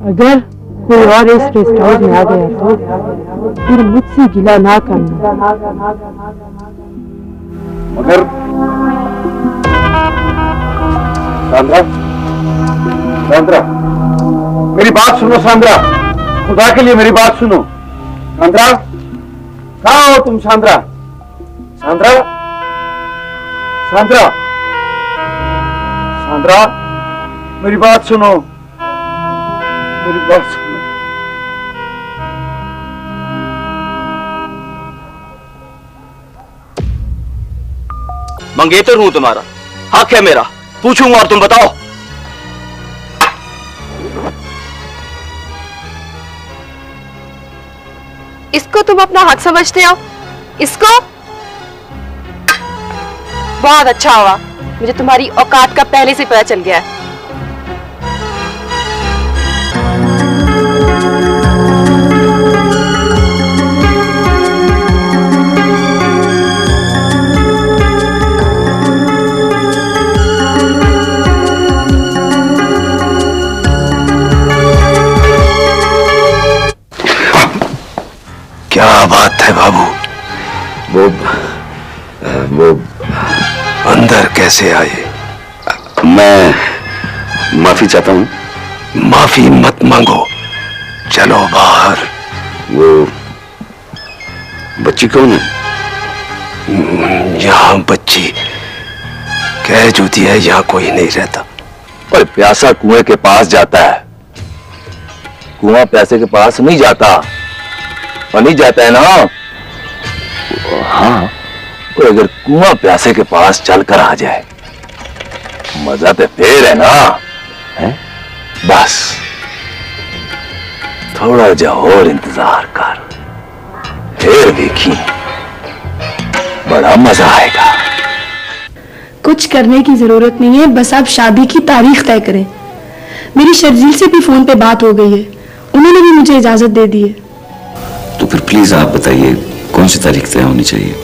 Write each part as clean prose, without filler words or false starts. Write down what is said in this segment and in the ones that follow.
अगर कोई और इस रेस्ट हाउस में आ गया तो फिर मुझसे गिला ना करना। मगर सांद्रा, सांद्रा, मेरी बात सुनो सांद्रा, खुदा के लिए मेरी बात सुनो। सांद्रा, कहाँ हो तुम सांद्रा? सांद्रा, सांद्रा, सांद्रा, मेरी बात सुनो, मेरी बात सुनो। मंगेतर हूं तुम्हारा, हक है मेरा, पूछूंगा और तुम बताओ। इसको तुम अपना हक समझते हो? इसको? बहुत अच्छा हुआ, मुझे तुम्हारी औकात का पहले से पता चल गया है। क्या बात है बाबू? वो अंदर कैसे आए? मैं माफी चाहता हूं। माफी मत मांगो, चलो बाहर। वो बच्ची कौन है? यहाँ बच्ची कैद होती है, यहाँ कोई नहीं रहता। और प्यासा कुएं के पास जाता है, कुआं प्यासे के पास नहीं जाता, और नहीं जाता है ना? हाँ, और अगर कुआं प्यासे के पास चलकर आ जाए, मजा तो फिर है ना? है? बस थोड़ा जा और इंतजार कर, फिर देखी बड़ा मजा आएगा। कुछ करने की जरूरत नहीं है, बस आप शादी की तारीख तय करें। मेरी शर्जील से भी फोन पे बात हो गई है, उन्होंने भी मुझे इजाजत दे दी है। तो फिर प्लीज आप बताइए कौन सी तारीख तय होनी चाहिए?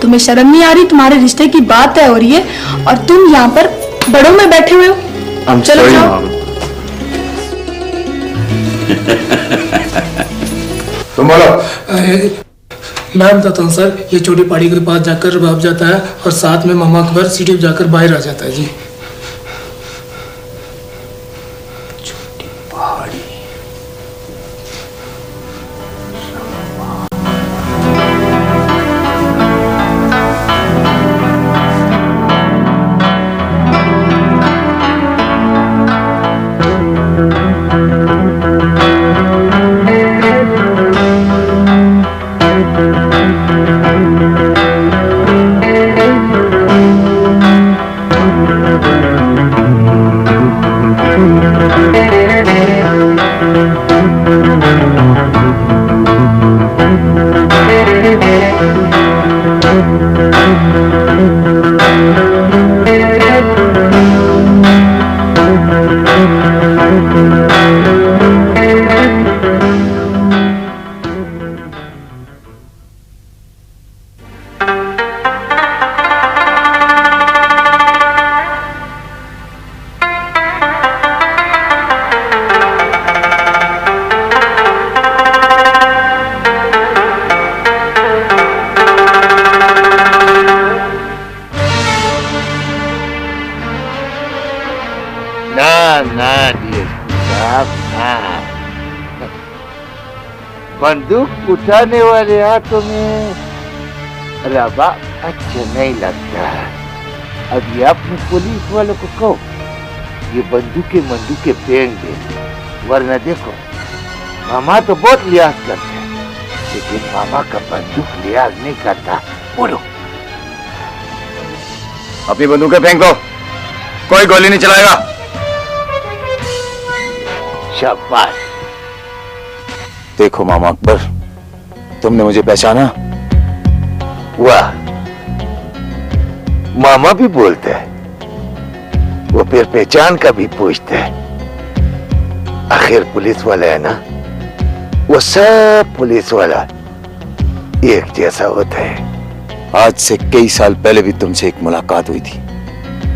तुम्हें शर्म नहीं आ रही? तुम्हारे रिश्ते की बात तय हो रही है और तुम यहाँ पर बड़ों में बैठे हुए हो। चलो जाओ। तुम बोलो। मैं बताता हूँ सर, ये छोटी पहाड़ी के पास जाकर रबाब जाता है और साथ में मामा अकबर सीढ़ी जाकर बाहर आ जाता है जी। छोटी पहाड़ी। बंदूक उठाने वाले हाथों में रबा अच्छा नहीं लगता। अब ये अपने पुलिस वालों को कहो ये बंदूकें फेंक दे, वरना देखो मामा तो बहुत लिहाज करते हैं, लेकिन मामा का बंदूक लिहाज नहीं करता। बोलो। अपनी बंदूकें फेंक दो, कोई गोली नहीं चलाएगा। शाबाश। देखो मामा अकबर, तुमने मुझे पहचाना? वाह, मामा भी बोलते हैं, वो फिर पहचान का भी पूछते हैं। आखिर पुलिस वाला है ना, वो सब पुलिस वाला एक जैसा होता है। आज से कई साल पहले भी तुमसे एक मुलाकात हुई थी।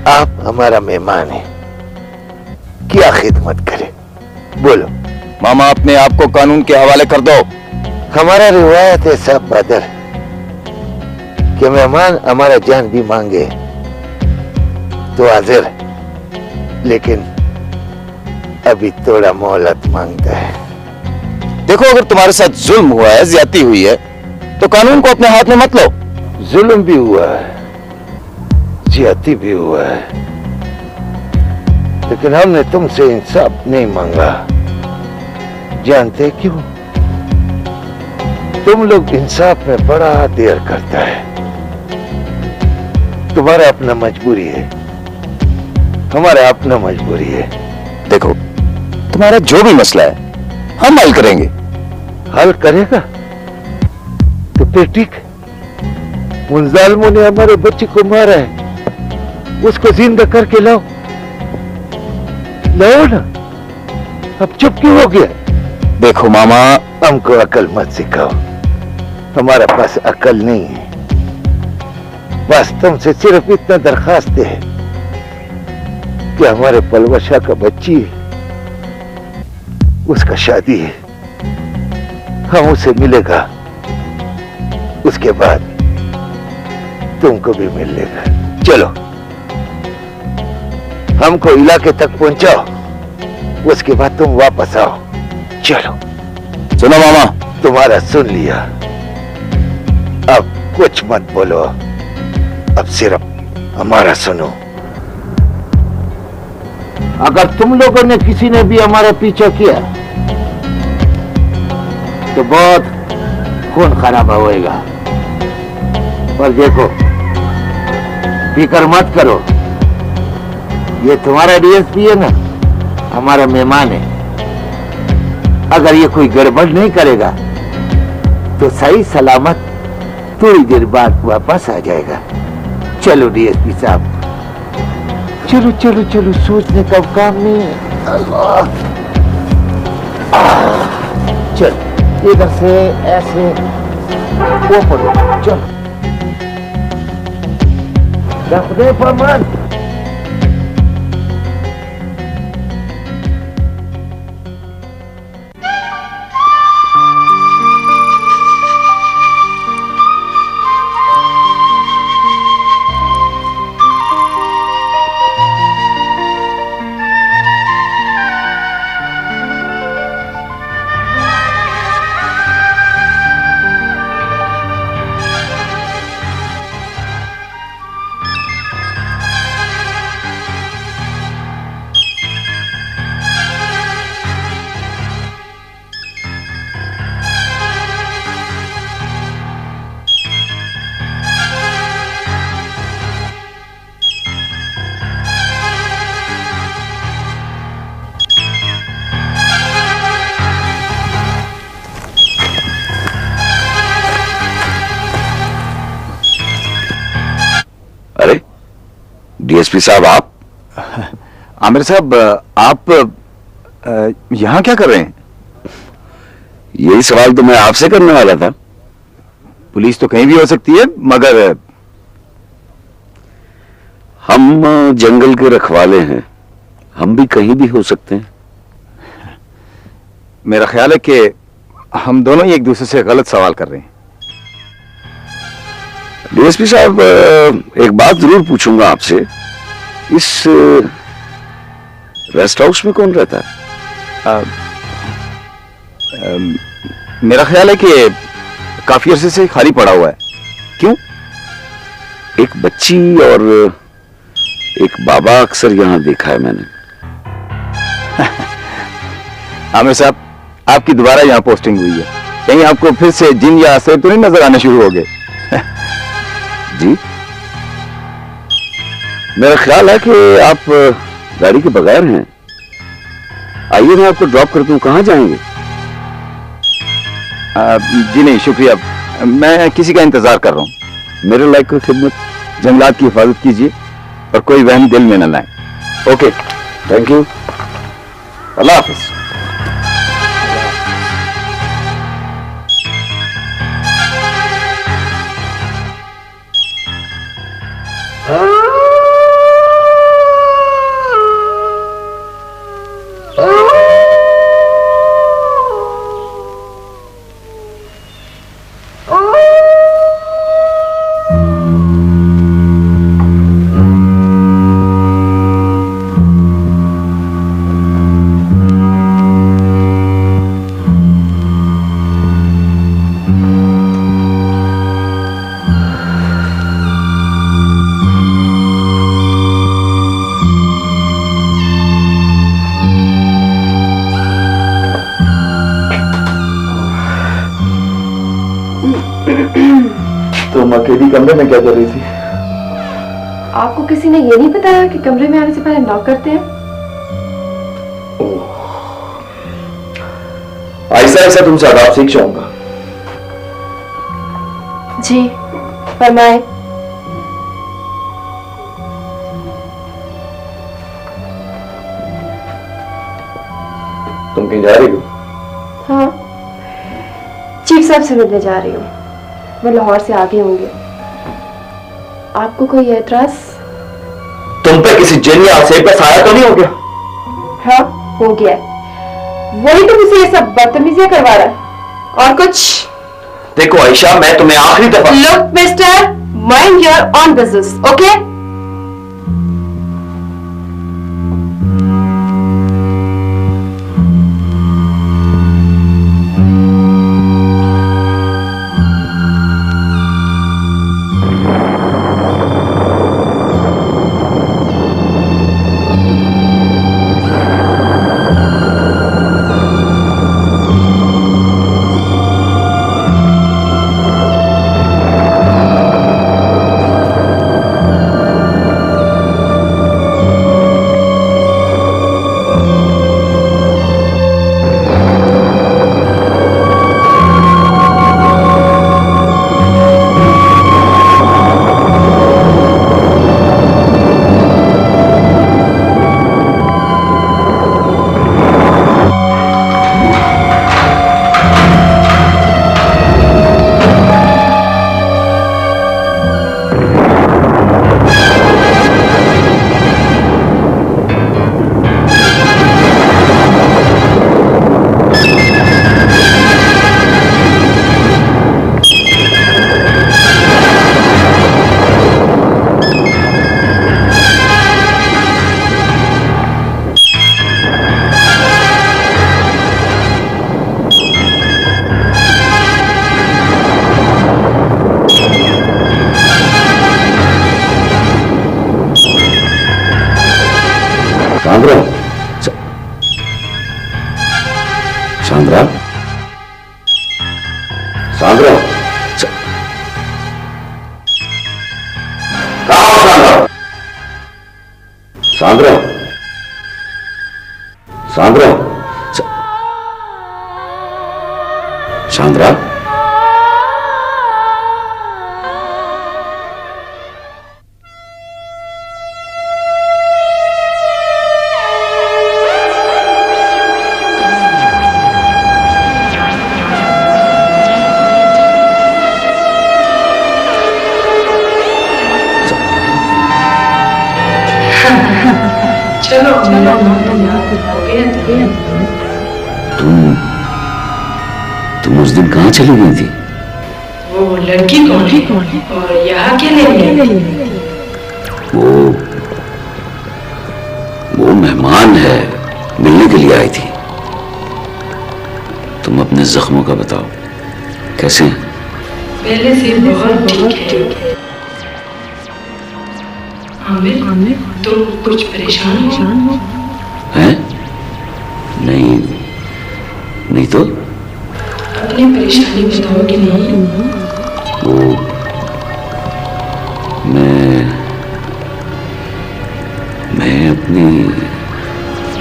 आप हमारा मेहमान हैं, क्या खिदमत करे? बोलो। मामा अपने आप को कानून के हवाले कर दो। हमारा रिवायत है सब बदर कि मेहमान हमारा जान भी मांगे तो हाजिर, लेकिन अभी थोड़ा मोहलत मांगता है। देखो, अगर तुम्हारे साथ जुल्म हुआ है, ज्यादती हुई है, तो कानून को अपने हाथ में मत लो। जुल्म भी हुआ है, ज्यादती भी हुआ है, लेकिन हमने तुमसे इंसाफ नहीं मांगा। जानते क्यों? तुम लोग इंसाफ में बड़ा देर करता है। तुम्हारा अपना मजबूरी है, हमारा अपना मजबूरी है। देखो, तुम्हारा जो भी मसला है हम हल करेंगे। हल करेगा तो फिर ठीक। उन जालिमों ने हमारे बच्चे को मारा है, उसको जिंदा करके लाओ, लाओ ना। अब चुप क्यों हो गया? देखो मामा, हमको अकल मत सिखाओ, हमारा पास अकल नहीं है। बस तुमसे सिर्फ इतना दरखास्त है कि हमारे पलवशा का बच्ची है, उसका शादी है, हम उसे मिलेगा, उसके बाद तुमको भी मिलेगा। चलो, हमको इलाके तक पहुंचाओ, उसके बाद तुम वापस आओ। चलो। सुनो मामा, तुम्हारा सुन लिया, अब कुछ मत बोलो, अब सिर्फ हमारा सुनो। अगर तुम लोगों ने किसी ने भी हमारा पीछा किया तो बहुत खून खराबा होएगा। पर देखो, फिक्र मत करो, ये तुम्हारा डीएसपी है ना, हमारा मेहमान है। अगर ये कोई गड़बड़ नहीं करेगा तो सही सलामत थोड़ी देर बाद वापस आ जाएगा। चलो डीएसपी साहब, चलो चलो चलो, सोचने का काम नहीं है। अल्लाह, चलो इधर से ऐसे ऊपर, चलो रख दे फरमान। डीएसपी साहब, आप? आमिर साहब, आप यहां क्या कर रहे हैं? यही सवाल तो मैं आपसे करने वाला था। पुलिस तो कहीं भी हो सकती है, मगर हम जंगल के रखवाले हैं, हम भी कहीं भी हो सकते हैं। मेरा ख्याल है कि हम दोनों ही एक दूसरे से गलत सवाल कर रहे हैं। डीएसपी साहब, एक बात जरूर पूछूंगा आपसे, इस रेस्ट हाउस में कौन रहता है? मेरा ख्याल है कि काफी अरसे से खाली पड़ा हुआ है। क्यों? एक बच्ची और एक बाबा अक्सर यहां देखा है मैंने। आमिर साहब, आपकी दोबारा यहां पोस्टिंग हुई है, कहीं आपको फिर से जिन या असर तो नहीं नजर आने शुरू हो गए? जी, मेरा ख्याल है कि आप गाड़ी के बगैर हैं। आइए मैं आपको ड्रॉप कर दूं। कहां जाएंगे? जी नहीं शुक्रिया, मैं किसी का इंतजार कर रहा हूं। मेरे लायक कोई खिदमत? जंगलात की हिफाजत कीजिए और कोई वहम दिल में न लाए। ओके, थैंक यू, अल्लाह हाफिज। अकेली कमरे में क्या कर रही थी? आपको किसी ने ये नहीं बताया कि कमरे में आने से पहले नॉक करते हैं? ऐसा ऐसा तुमसे आदाब सीख जाऊंगा। जी फरमाए। तुम कहीं जा रही हो? हाँ, चीफ साहब से मिलने जा रही हूँ। वो लाहौर से आगे होंगे। आपको कोई एतराज? तुम पे किसी जिन या आसेब का साया तो नहीं हो गया? हाँ हो गया। वही तो मुझे ये सब बदतमीजियां करवा रहा है। और कुछ? देखो आयशा, मैं तुम्हें आखिरी दफा। Look mister, mind your on business, okay? Sandra, Sandra, Sandra, Sandra, Sandra, चलो तुम उस दिन कहाँ चली गई थी? वो लड़की कौन है और यहाँ के लिए? वो मेहमान है, मिलने के लिए आई थी। तुम अपने जख्मों का बताओ, कैसे हैं? पहले से बहुत ठीक है। आमिर, तुम कुछ परेशान हो? हैं? नहीं तो? अपनी परेशानी बताओगे नहीं? वो मैं अपनी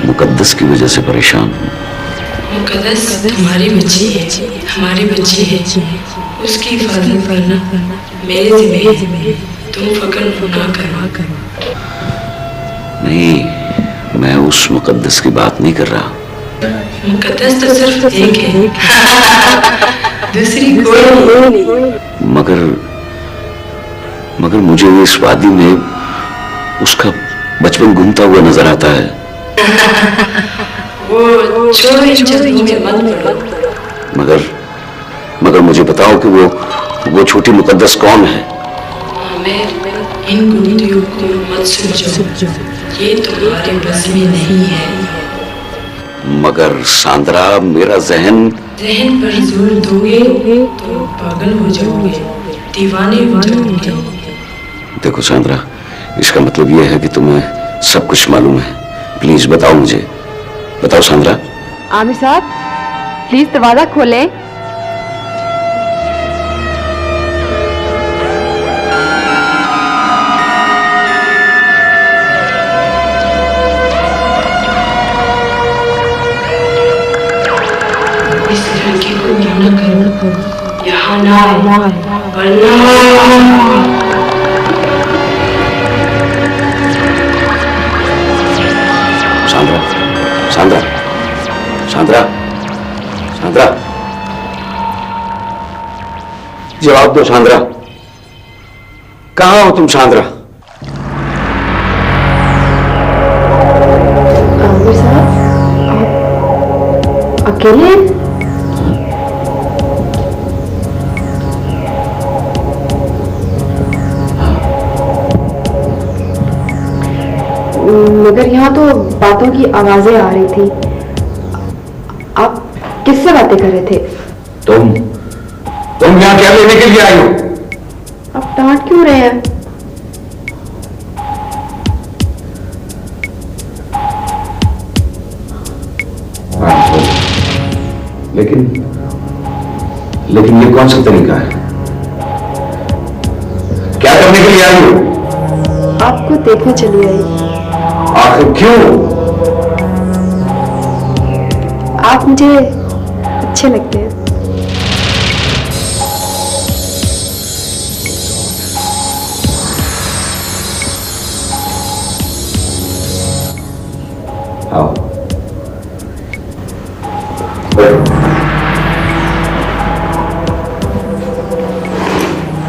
मुकद्दस की वजह से परेशान हूँ। मुकद्दस तुम्हारी बच्ची है, हमारी बच्ची है। उसकी हिफाजत करना मेरे जिम्मे है। तुम फक्र ना करो। नहीं, मैं उस मुकद्दस की बात नहीं कर रहा। मुकद्दस तो सिर्फ एक है, दूसरी कोई नहीं। मगर मुझे इस वादी में उसका बचपन घूमता हुआ नजर आता है। वो छोड़ो, इन चीजों में मत पड़ो। मगर मुझे बताओ कि वो छोटी मुकद्दस कौन है? मैं इन गुंदियों को मत समझो, ये तुम्हारे बस में नहीं है। मगर सांद्रा, मेरा जहन पर जोर दोगे तो पागल हो जाओगे, दीवाने हो जाओगे। देखो सांद्रा, इसका मतलब यह है कि तुम्हें सब कुछ मालूम है। प्लीज बताओ मुझे, बताओ सांद्रा। आमिर साहब प्लीज दरवाजा खोलें। जवाब दो सांद्रा, कहां हो तुम सांद्रा? आमिर साहब, आप अकेले हैं? मगर यहाँ तो बातों की आवाजें आ रही थी। आप किससे बातें कर रहे थे? तुम यहाँ क्या लेने के लिए आई हो? आप डांट क्यों रहे हैं? लेकिन ये कौन सा तरीका है? क्या करने के लिए आई हो? आपको देखने चली आई। आखिर क्यों? आप मुझे अच्छे लगते हैं। आओ।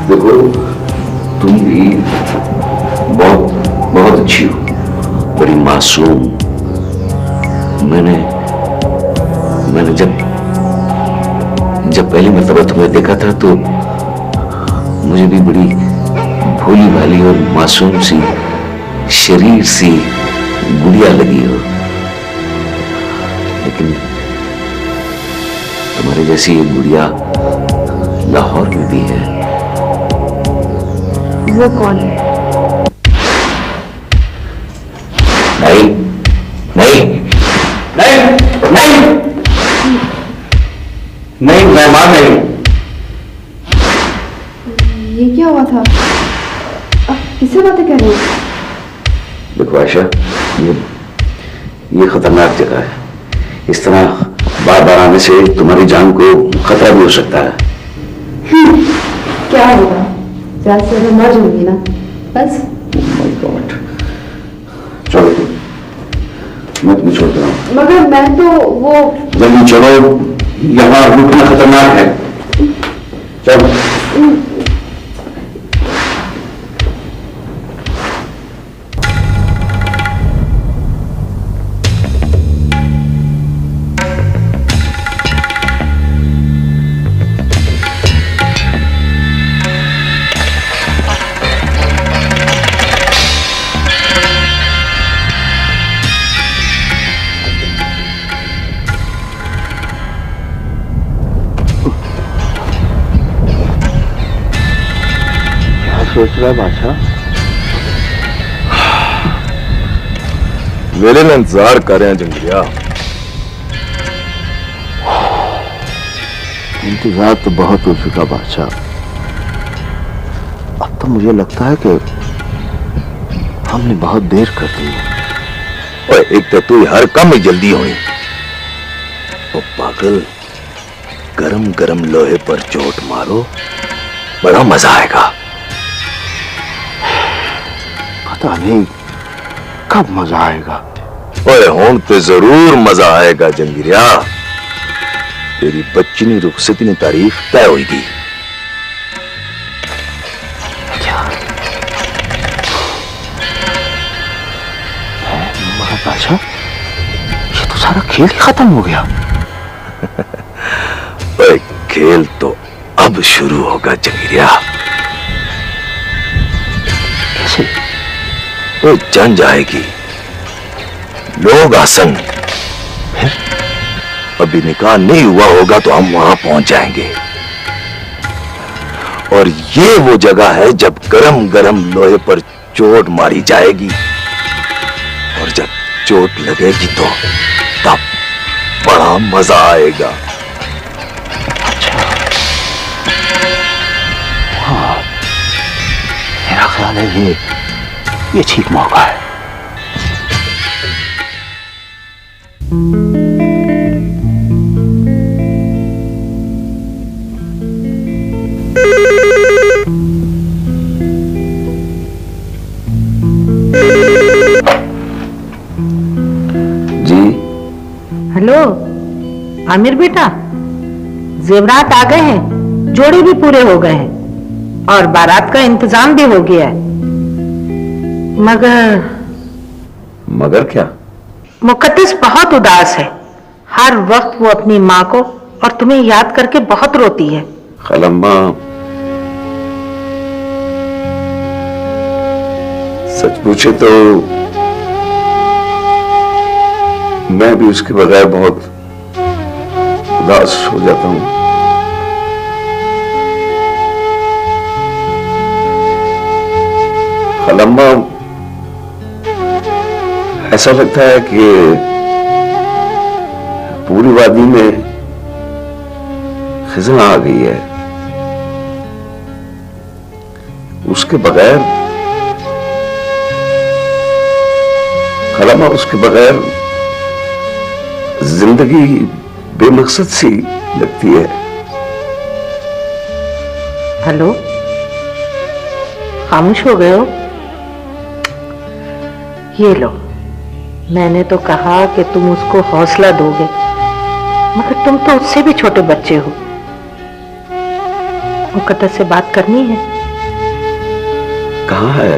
देखो, तुम भी बहुत अच्छी हो, बड़ी मासूम। मैंने जब पहली मर्तबा तुम्हें देखा था तो मुझे भी बड़ी भोली भाली और मासूम सी, शरीर सी गुड़िया लगी हो। लेकिन तुम्हारे जैसी एक गुड़िया लाहौर में भी है। वो कौन है? नहीं, मेहमान नहीं। ये क्या हुआ था? आप किससे बातें कर रहे हैं? देखो आयशा, ये खतरनाक जगह है। इस तरह बार बार आने से तुम्हारी जान को खतरा भी हो सकता है। क्या होगा? ज्यादा से ज्यादा मर जाऊंगी ना, बस। माय गॉड, चलो मैं तुम्हें छोड़ रहा हूँ। मगर मैं तो वो जल्दी चलो, यहाँ रुकना खतरनाक है। चलो। सोच रहा है बादशाह? मेरे में इंतजार कर रहे हैं जंगलिया। इंतजार तो बहुत हो चुका बादशाह। अब तो मुझे लगता है कि हमने बहुत देर कर दी है। और एक तो तू हर काम में जल्दी होनी। ओ पागल, गरम गरम लोहे पर चोट मारो, बड़ा मजा आएगा। पता नहीं कब मजा आएगा। ओए हों तो जरूर मजा आएगा जंगीरिया। तेरी बच्ची रुखसती ने तारीख तय होगी। मगर बादशाह, ये तो सारा खेल ही खत्म हो गया। ओए खेल तो अब शुरू होगा जंगीरिया। कैसे? वो जंग जाएगी, लोग आसन, फिर अभी निकाह नहीं हुआ होगा तो हम वहां पहुंच जाएंगे। और ये वो जगह है जब गरम गरम लोहे पर चोट मारी जाएगी, और जब चोट लगेगी तो तब बड़ा मजा आएगा। अच्छा, हाँ, मेरा ख्याल है ये ठीक मौका है। जी हेलो आमिर बेटा, जेवरात आ गए हैं, जोड़े भी पूरे हो गए हैं और बारात का इंतजाम भी हो गया है। मगर क्या? मुकद्दस बहुत उदास है। हर वक्त वो अपनी माँ को और तुम्हें याद करके बहुत रोती है। खलम्मा, सच पूछे तो मैं भी उसके बगैर बहुत उदास हो जाता हूं। खलम्मा, ऐसा लगता है कि पूरी वादी में खिज़ा आ गई है। उसके बगैर खलम्मा, उसके बगैर जिंदगी बेमकसद सी लगती है। हेलो, खामोश हो गए हो? ये लो, मैंने तो कहा कि तुम उसको हौसला दोगे, मगर तुम तो उससे भी छोटे बच्चे हो। मुकद्दस से बात करनी है। कहाँ है?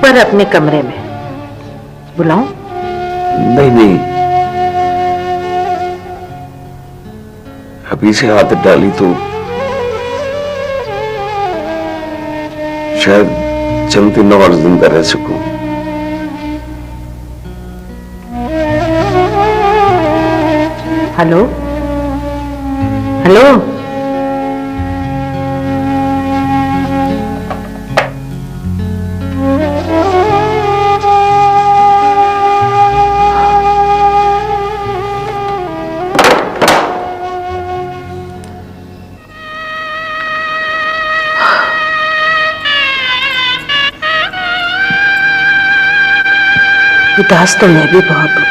पर अपने कमरे में। बुलाऊं? नहीं नहीं, अभी से आदत डाली तो शायद चंद दिन और जिंदा रह सकूं। हेलो हेलो, उदास तो मैं भी बहुत हूं।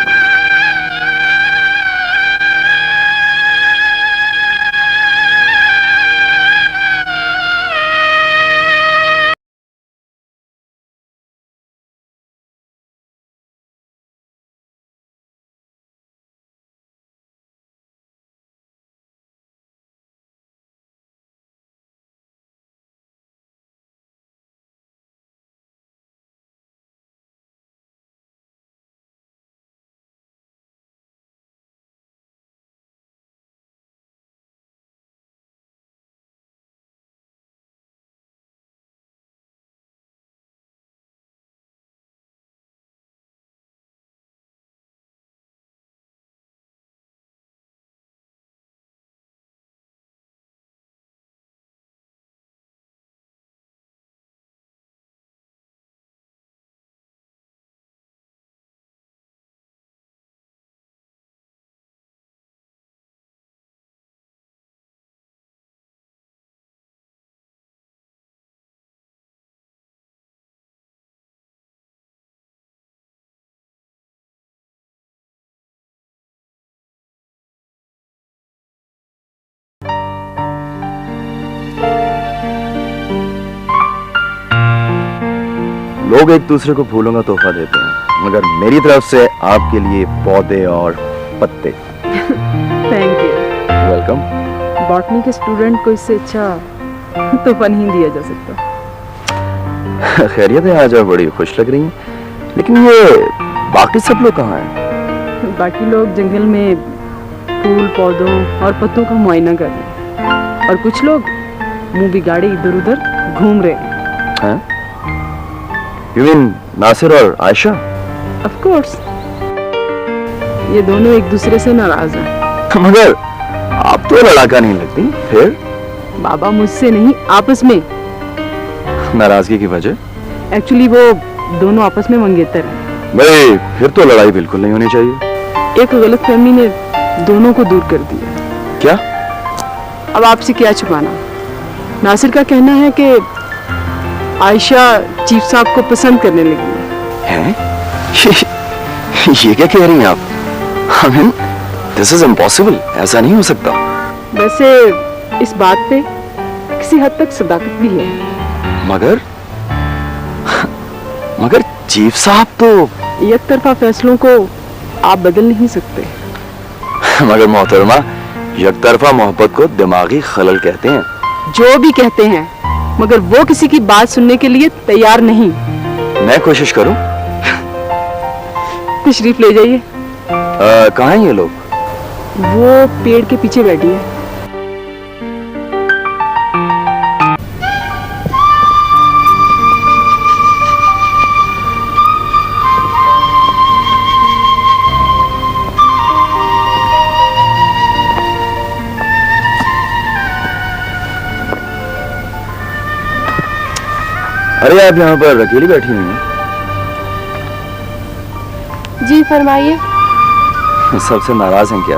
लोग एक दूसरे को फूलों का तोहफा देते हैं, मगर मेरी तरफ से आपके लिए पौधे और पत्ते। Thank you. वेलकम। बॉटनी के स्टूडेंट को इससे अच्छा तोहफा नहीं दिया जा सकता। खैरियत है, आज आप बड़ी खुश लग रही हैं। लेकिन ये बाकी सब लोग कहाँ हैं? बाकी लोग जंगल में फूल पौधों और पत्तों का मुआयना कर रहे हैं और कुछ लोग मुंह बिगाड़े इधर उधर घूम रहे हैं। You mean नासिर और आयशा? Of course, ये दोनों एक दूसरे से नाराज हैं। मगर आप तो लड़ाका नहीं लगती। फिर बाबा, मुझसे नहीं, आपस में। नाराजगी की वजह? एक्चुअली वो दोनों आपस में मंगेतर हैं। भाई, फिर तो लड़ाई बिल्कुल नहीं होनी चाहिए। एक गलतफहमी ने दोनों को दूर कर दिया। क्या? अब आपसे क्या छुपाना। नासिर का कहना है कि आयशा चीफ साहब को पसंद करने लगी है। ये क्या कह रही हैं आप? I mean, this is impossible, ऐसा नहीं हो सकता। वैसे इस बात पे किसी हद तक सदाकत भी है। मगर चीफ साहब तो एक तरफा फैसलों को आप बदल नहीं सकते। मगर मोहतरमा, यकतरफा मोहब्बत को दिमागी खलल कहते हैं। जो भी कहते हैं, मगर वो किसी की बात सुनने के लिए तैयार नहीं। मैं कोशिश करूं। तशरीफ ले जाइए। कहाँ हैं ये लोग? वो पेड़ के पीछे बैठी है। अरे आप यहाँ पर अकेली बैठी हुई हैं? जी फरमाइए। सबसे नाराज हैं क्या?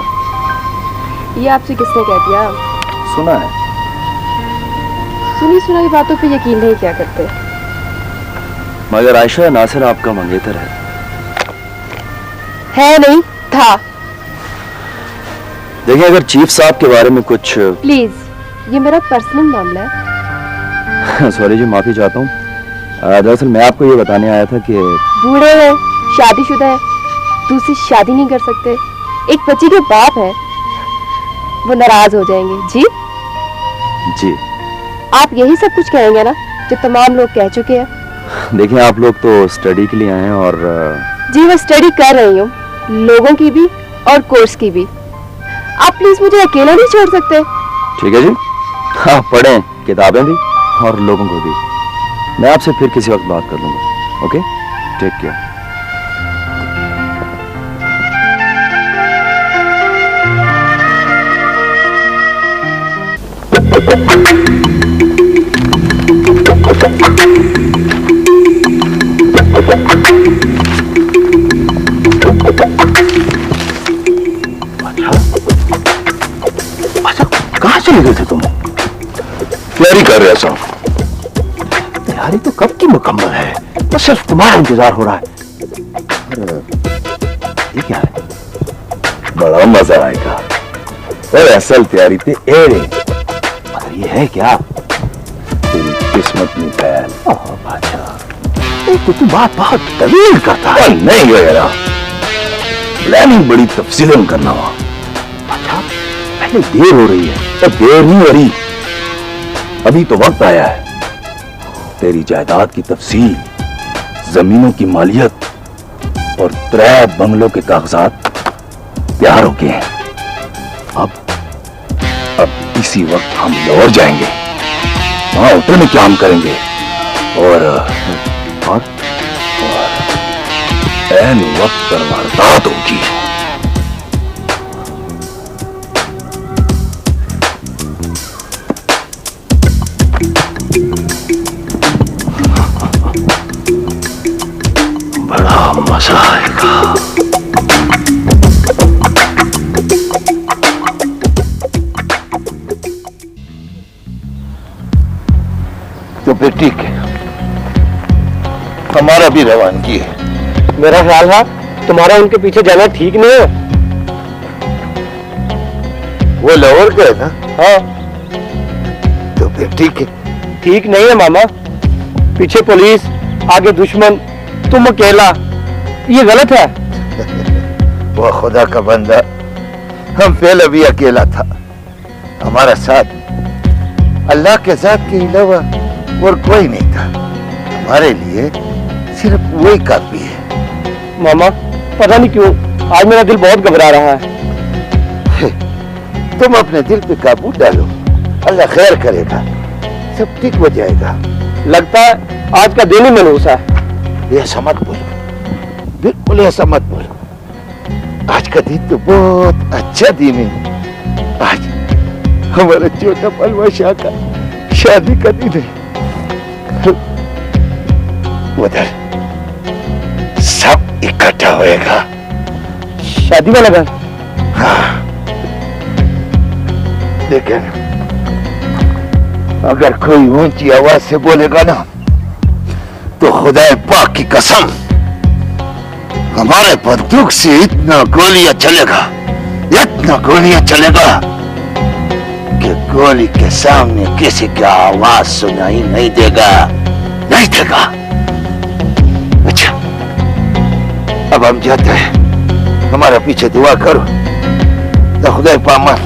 ये आपसे किसने कह दिया? सुना है। सुनी सुनाई बातों पे यकीन नहीं क्या करते। मगर आयशा, नासिर आपका मंगेतर है नहीं था। देखिए, अगर चीफ साहब के बारे में कुछ... प्लीज, ये मेरा पर्सनल मामला है। सॉरी जी, माफी चाहता हूँ। दरअसल मैं आपको ये बताने आया था कि बूढ़े हैं, शादीशुदा है, दूसरी शादी नहीं कर सकते, एक बच्ची के बाप है, वो नाराज हो जाएंगे। जी जी, आप यही सब कुछ कहेंगे ना जो तमाम लोग कह चुके हैं? देखिए, आप लोग तो स्टडी के लिए आए हैं और... जी मैं स्टडी कर रही हूँ, लोगों की भी और कोर्स की भी। आप प्लीज मुझे अकेला नहीं छोड़ सकते। ठीक है जी, आप पढ़ें, किताबें भी और लोगों को भी। मैं आपसे फिर किसी वक्त बात कर लूंगा। Okay, take care. अच्छा, कहाँ चले गए थे तुम? तैयारी कर रहे हो? तैयारी तो कब की मुकम्मल है, बस सिर्फ तुम्हारा इंतजार हो रहा है। ये क्या है? बड़ा मजा आएगा। और असल तैयारी थे एड़े, मगर ये है क्या? तेरी किस्मत में फैल। तो तू बात बहुत तवील करता है। नहीं गया, प्लानिंग बड़ी तफसीलन करना हुआ। अच्छा, पहले देर हो रही है। तो देर नहीं हो रही, अभी तो वक्त आया है। तेरी जायदाद की तफसील, जमीनों की मालियत और 3 बंगलों के कागजात तैयार हो गए हैं। अब इसी वक्त हम लाहौर जाएंगे, वहां होटल में काम करेंगे और ऐन वक्त पर वारदात होगी। बड़ा मजा आएगा। तो फिर ठीक है, हमारा भी रवानगी है। मेरा ख्याल है तुम्हारा उनके पीछे जाना ठीक नहीं है। वो लाहौर गए ना? हाँ। तो फिर ठीक है। ठीक नहीं है मामा, पीछे पुलिस, आगे दुश्मन, तुम अकेला, ये गलत है। वो खुदा का बंदा, हम पहले भी अकेला था। हमारा साथ अल्लाह के साथ के अलावा और कोई नहीं था। हमारे लिए सिर्फ वही काफी है। मामा, पता नहीं क्यों आज मेरा दिल बहुत घबरा रहा है। तुम अपने दिल पे काबू डालो, अल्लाह खैर करेगा, सब ठीक हो जाएगा। लगता है आज का दिन ही मनहूस है। ऐसा मत बोलो, बिल्कुल ऐसा मत बोलो। आज का दिन तो बहुत अच्छा दिन है। आज हमारा छोटा पलवा शाह का शादी का दिन है। उधर सब इकट्ठा होएगा। शादी वाला घर? हाँ, लेकिन अगर कोई ऊंची आवाज से बोलेगा ना, तो खुदा पाक की कसम, हमारे बंदूक से इतना गोलियां चलेगा कि गोली के सामने किसी की आवाज सुनाई नहीं देगा। अच्छा, अब हम जाते हैं, हमारा पीछे दुआ करो तो खुदा पामान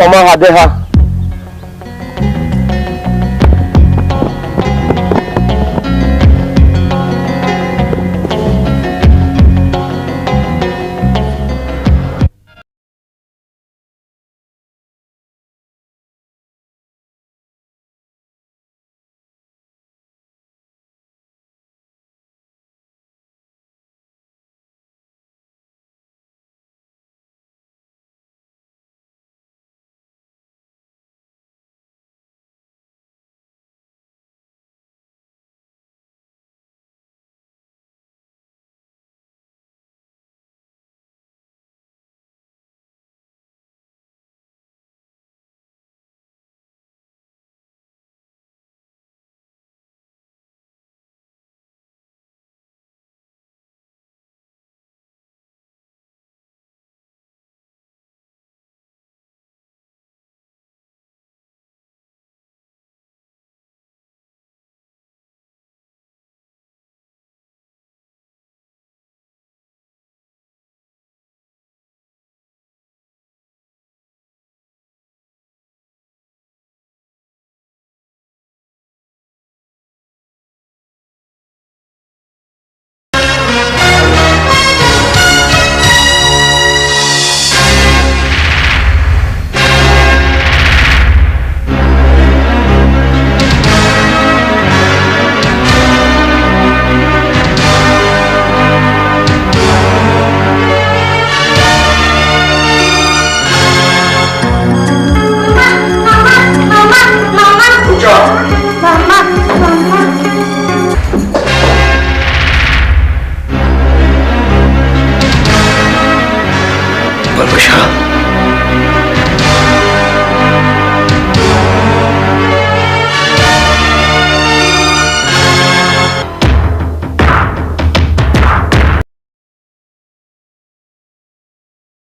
पमा हादे हा वर्षा